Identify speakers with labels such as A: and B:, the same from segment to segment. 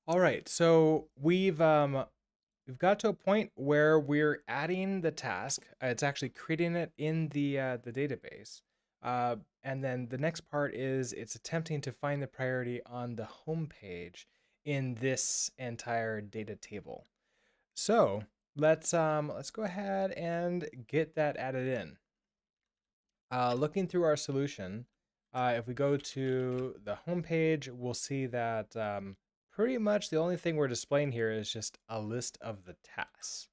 A: All right, so we've got to a point where we're adding the task. It's actually creating it in the database, and then the next part is it's attempting to find the priority on the home page in this entire data table. So let's go ahead and get that added in. Looking through our solution, if we go to the home page, we'll see that pretty much the only thing we're displaying here is just a list of the tasks.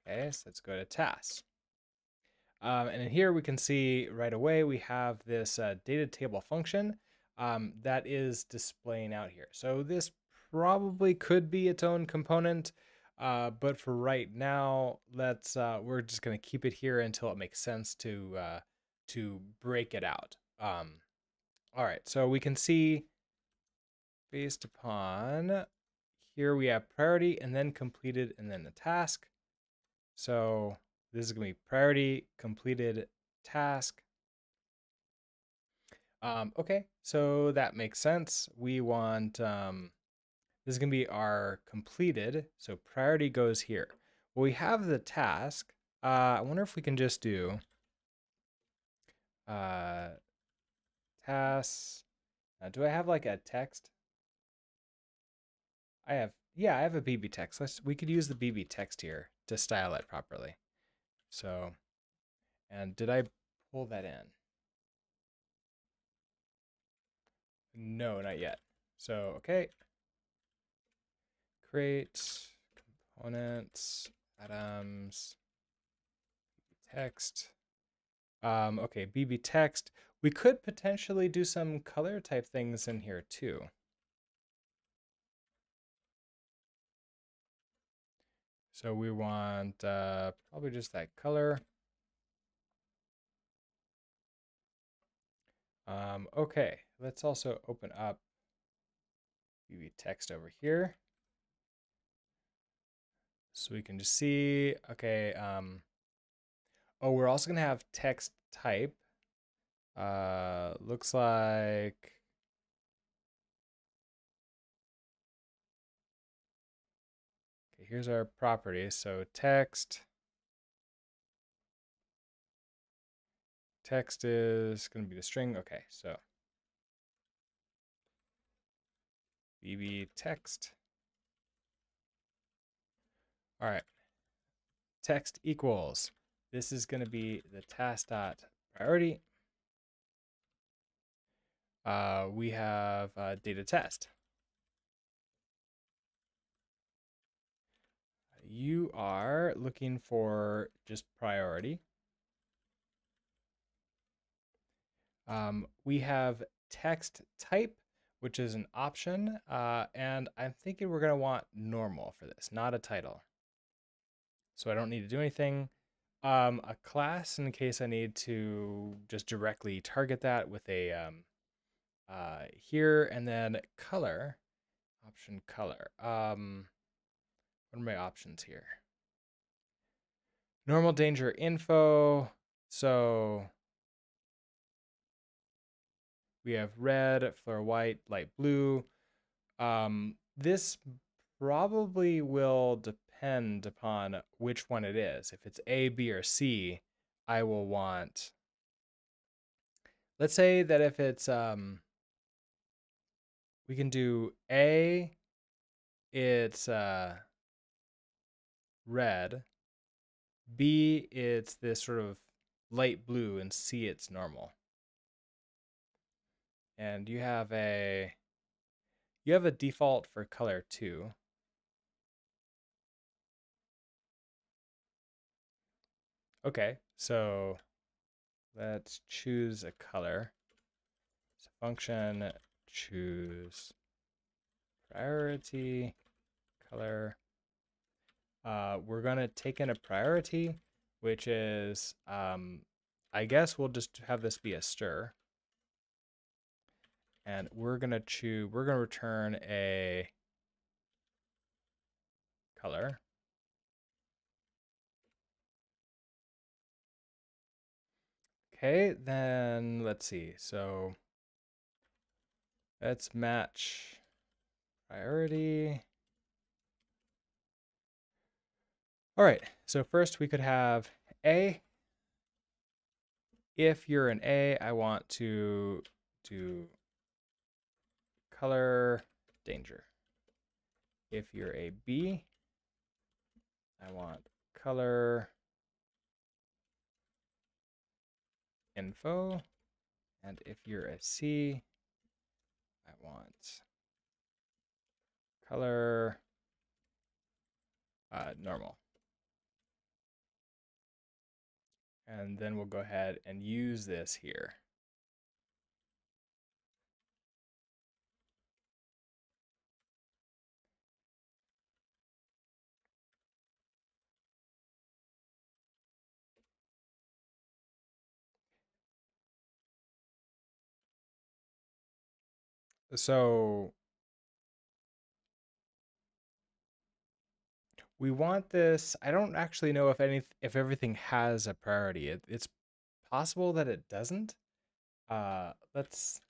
A: Okay, so let's go to tasks. And in here we can see right away we have this data table function that is displaying out here. So this probably could be its own component, but for right now, we're just going to keep it here until it makes sense to break it out. All right, so we can see based upon here we have priority and then completed and then the task. So this is going to be priority, completed, task. Okay, so that makes sense. We want, this is going to be our completed. So priority goes here. Well, we have the task. I wonder if we can just do uh, tasks. Do I have like a text? Yeah, I have a BB text. We could use the BB text here to style it properly. So, and did I pull that in? No, not yet. So, okay. Create components, atoms, text. Okay, BB text. We could potentially do some color type things in here too. So we want probably just that color. Okay, let's also open up BB text over here. So we can just see, okay, oh, we're also gonna have text type. Looks like, okay, here's our properties. So text is gonna be the string. Okay, so BB text. All right, text equals. This is gonna be the task dot priority. We have data test. You are looking for just priority. We have text type, which is an option, and I'm thinking we're going to want normal for this, not a title. So I don't need to do anything. A class in case I need to just directly target that with a here, and then color, option color. What are my options here? Normal danger info. So we have red, flare white, light blue. This probably will depend upon which one it is. If it's A, B, or C, I will want. Let's say that if it's we can do A, it's red. B, it's this sort of light blue, and C, it's normal. And you have a default for color too. Okay, so let's choose a color. So function choose priority color. We're gonna take in a priority, which is I guess we'll just have this be a stir, and we're gonna return a color. Okay, then let's see. So let's match priority. All right, so first we could have A. If you're an A, I want to do color danger. If you're a B, I want color info. And if you're a C, I want color normal. And then we'll go ahead and use this here. So we want this. I don't actually know if everything has a priority. It's possible that it doesn't. Let's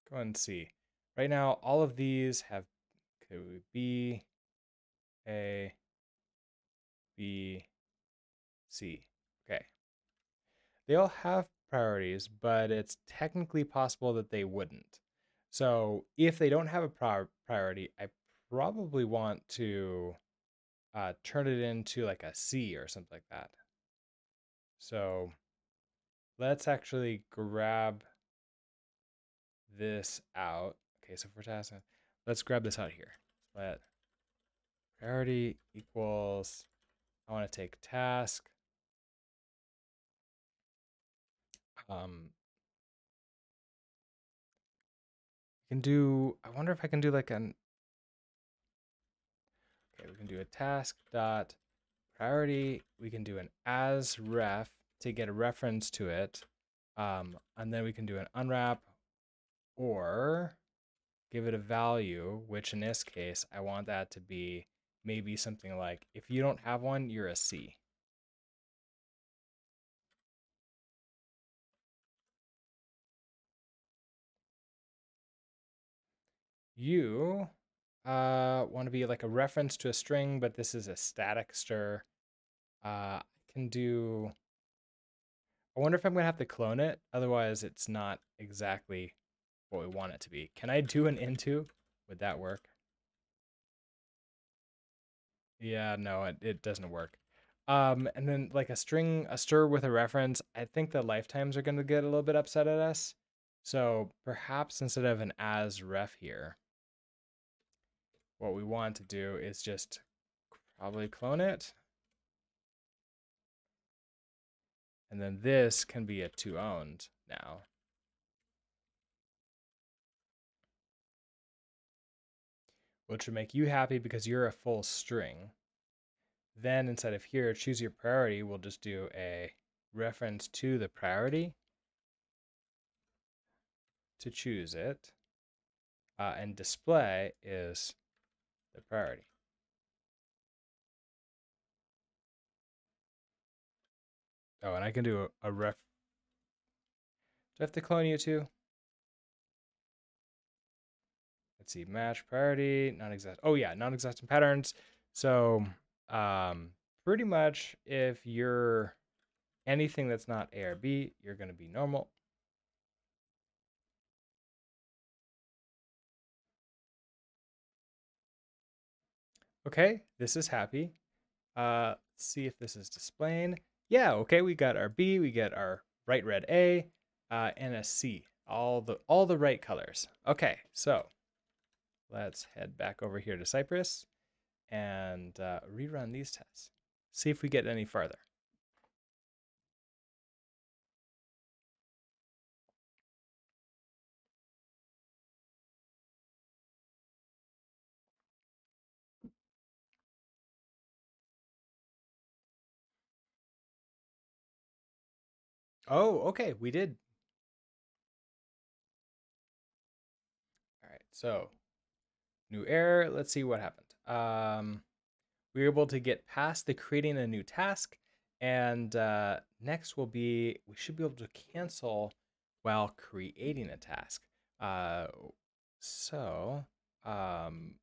A: go and see. Right now, all of these have B, A, B, C. Okay. They all have priorities, but it's technically possible that they wouldn't. So if they don't have a priority, I probably want to turn it into like a C or something like that. So let's actually grab this out. Okay, so for task, let's grab this out here. Let priority equals, I want to take task. You can do, I wonder if I can do like an, okay, we can do a task dot priority. We can do an as ref to get a reference to it. And then we can do an unwrap or give it a value, which in this case, I want that to be maybe something like, if you don't have one, you're a C. You want to be like a reference to a string, but this is a static str. I can do, I wonder if I'm going to have to clone it. Otherwise, it's not exactly what we want it to be. Can I do an into? Would that work? Yeah, no, it doesn't work. And then like a string, a str with a reference, I think the lifetimes are going to get a little bit upset at us. So perhaps instead of an as ref here, what we want to do is just probably clone it. And then this can be a to owned now. Which would make you happy because you're a full string. Then instead of here, choose your priority, we'll just do a reference to the priority to choose it. And display is the priority. Oh, and I can do a ref. Do I have to clone you too? Let's see, match priority, non-exact. Oh yeah, non-existent patterns. So pretty much if you're anything that's not A or B, you're going to be normal. Okay, this is happy. Let's see if this is displaying. Yeah, okay, we got our B, we get our bright red A, and a C. All the right colors. Okay, so let's head back over here to Cypress and rerun these tests. See if we get any farther. Oh, okay, we did. All right, so new error. Let's see what happened. We were able to get past the creating a new task, and next will be we should be able to cancel while creating a task. So um,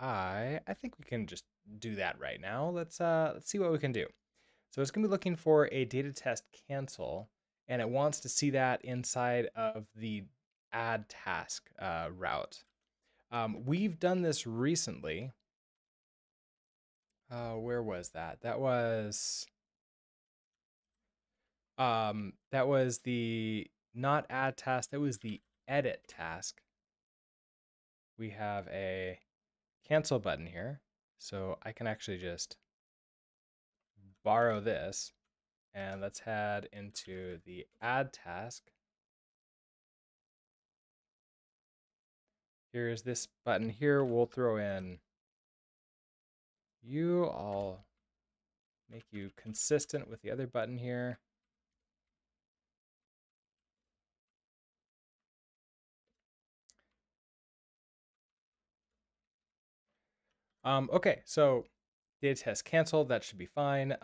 A: I think we can just do that right now. Let's see what we can do. So it's going to be looking for a data test cancel, and it wants to see that inside of the add task route. We've done this recently. Where was that? That was the not add task. That was the edit task. We have a cancel button here, so I can actually just borrow this, and let's head into the add task. Here's this button here. We'll throw in you. I'll make you consistent with the other button here. Okay, so data test canceled. That should be fine.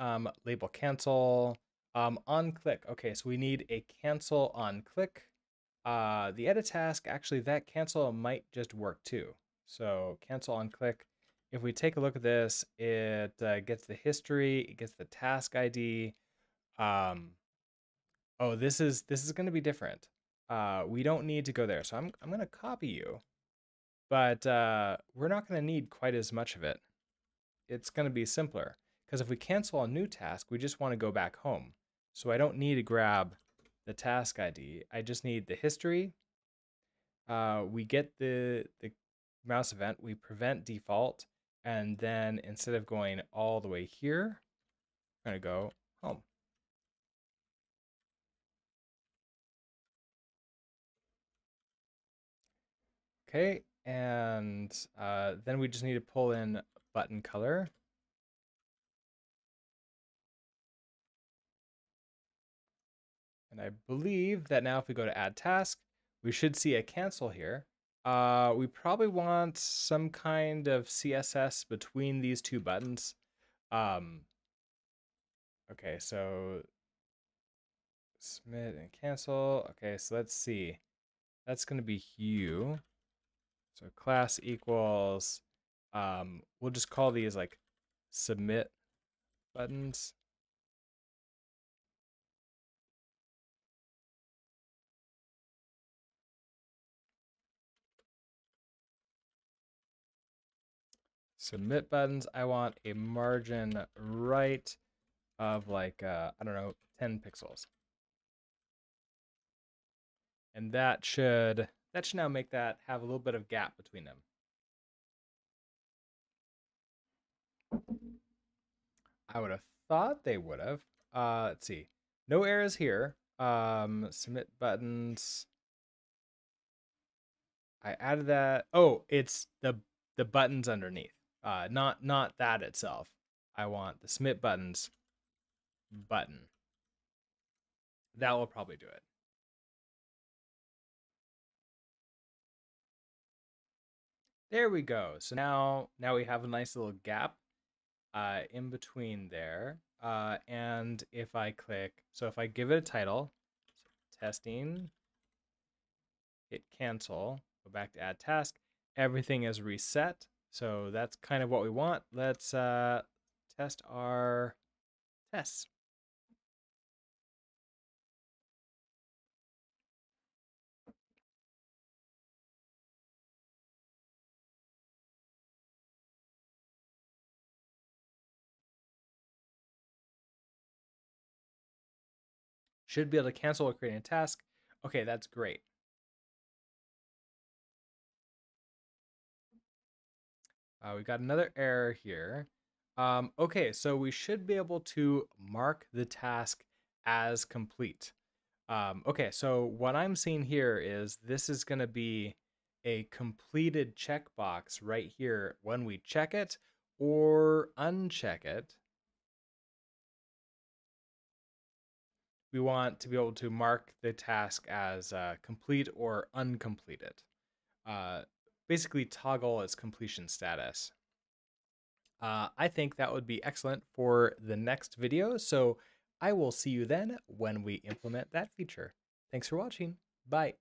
A: Label cancel. On click. Okay, so we need a cancel on click. The edit task, actually, that cancel might just work too. So cancel on click. If we take a look at this, it gets the history, it gets the task ID. Oh, this is going to be different. We don't need to go there, so I'm going to copy you, but we're not going to need quite as much of it. It's going to be simpler because if we cancel a new task, we just want to go back home. So I don't need to grab the task ID. I just need the history. We get the mouse event, we prevent default, and then instead of going all the way here, we're going to go home. Okay, and then we just need to pull in button color. And I believe that now if we go to add task, we should see a cancel here. We probably want some kind of CSS between these two buttons. Okay, so submit and cancel. Okay, so let's see. That's going to be hue. So class equals, we'll just call these like submit buttons. Submit buttons, I want a margin right of like, I don't know, 10 pixels. And that should now make that have a little bit of gap between them. I would have thought they would have. Let's see. No errors here. Submit buttons. I added that. Oh, it's the buttons underneath. Not that itself. I want the submit buttons button. That will probably do it. There we go. So now we have a nice little gap in between there. And if I click, so if I give it a title, testing, hit cancel, go back to add task, everything is reset. So that's kind of what we want. Let's test our tests. Should be able to cancel or create a task. Okay, that's great. We got another error here. Okay, so we should be able to mark the task as complete. Okay, so what I'm seeing here is this is going to be a completed checkbox right here when we check it or uncheck it. We want to be able to mark the task as complete or uncompleted. Basically toggle its completion status. I think that would be excellent for the next video, so I will see you then when we implement that feature. Thanks for watching. Bye.